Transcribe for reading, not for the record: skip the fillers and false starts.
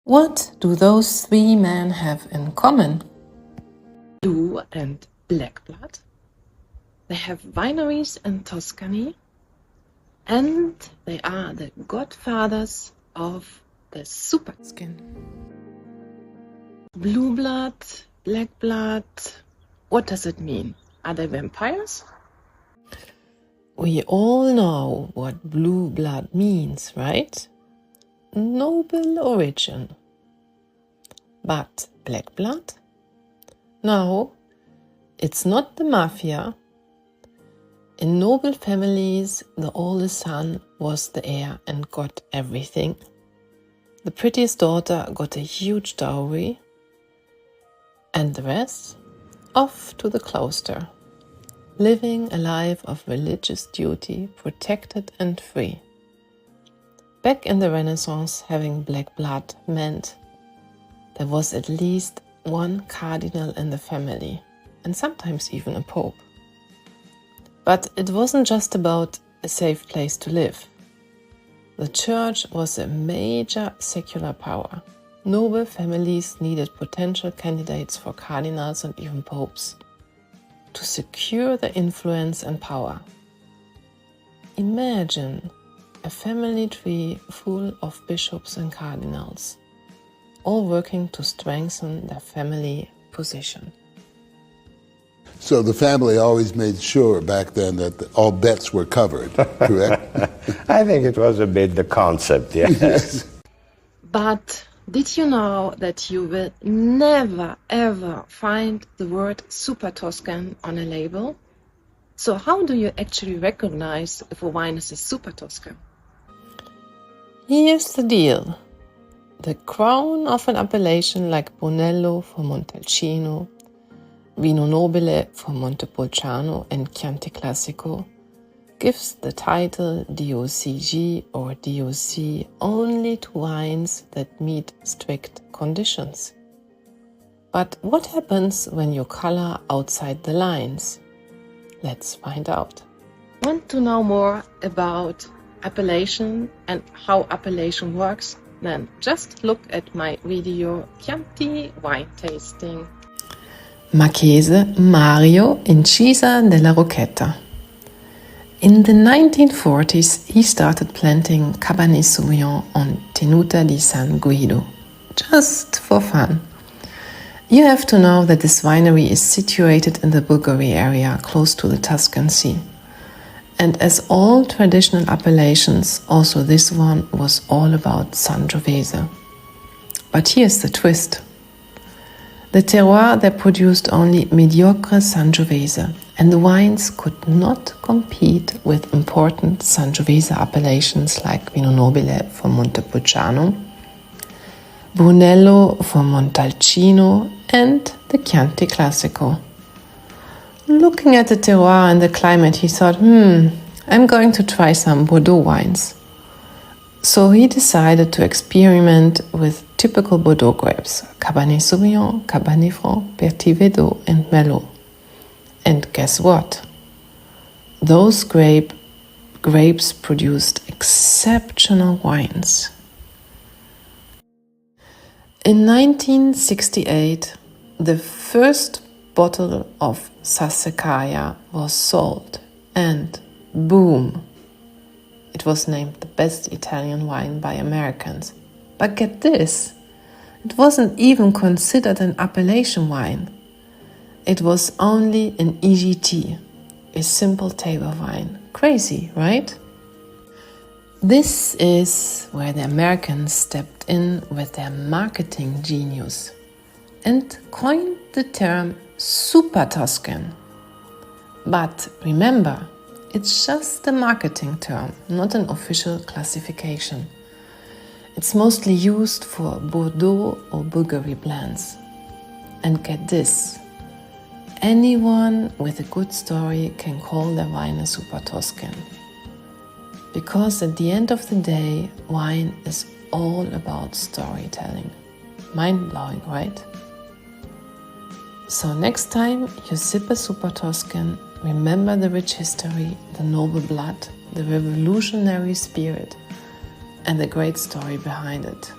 What do those three men have in common? Blue and black blood. They have wineries in Tuscany, and they are the godfathers of the Supertuscan. Blue blood, black blood, what does it mean? Are they vampires? We all know what blue blood means, right? Noble origin. But black blood? No, it's not the mafia. In noble families, the oldest son was the heir and got everything. The prettiest daughter got a huge dowry, and the rest off to the cloister, living a life of religious duty, protected and free. Back in the Renaissance, having black blood meant there was at least one cardinal in the family, and sometimes even a pope. But it wasn't just about a safe place to live. The church was a major secular power. Noble families needed potential candidates for cardinals and even popes to secure their influence and power. Imagine a family tree full of bishops and cardinals, all working to strengthen their family position. So the family always made sure back then that all bets were covered, correct? I think it was a bit the concept, yes. But did you know that you will never ever find the word Supertuscan on a label? So how do you actually recognize if a wine is a Supertuscan? Here's the deal. The crown of an appellation like Brunello for Montalcino, Vino Nobile for Montepulciano, and Chianti Classico gives the title DOCG or DOC only to wines that meet strict conditions. But what happens when you color outside the lines? Let's find out. Want to know more about appellation and how appellation works? Then just look at my video Chianti wine tasting. Marchese Mario Incisa della Rocchetta. In the 1940s, he started planting Cabernet Sauvignon on Tenuta di San Guido, just for fun. You have to know that this winery is situated in the Bulgari area, close to the Tuscan Sea. And as all traditional appellations, also this one was all about Sangiovese. But here's the twist. The terroir that produced only mediocre Sangiovese, and the wines could not compete with important Sangiovese appellations like Vino Nobile for Montepulciano, Brunello for Montalcino, and the Chianti Classico. Looking at the terroir and the climate, he thought, I'm going to try some Bordeaux wines. So he decided to experiment with typical Bordeaux grapes, Cabernet Sauvignon, Cabernet Franc, Petit Verdot, and Merlot. And guess what? Those grapes produced exceptional wines. In 1968, the first bottle of Sassicaia was sold, and boom! It was named the best Italian wine by Americans. But get this, it wasn't even considered an appellation wine. It was only an EGT, a simple table wine. Crazy, right? This is where the Americans stepped in with their marketing genius and coined the term Supertuscan. But remember, it's just a marketing term, not an official classification. It's mostly used for Bordeaux or Bulgari blends. And get this, anyone with a good story can call their wine a Supertuscan. Because at the end of the day, wine is all about storytelling. Mind-blowing, right? So next time you sip a Supertuscan, remember the rich history, the noble blood, the revolutionary spirit, and the great story behind it.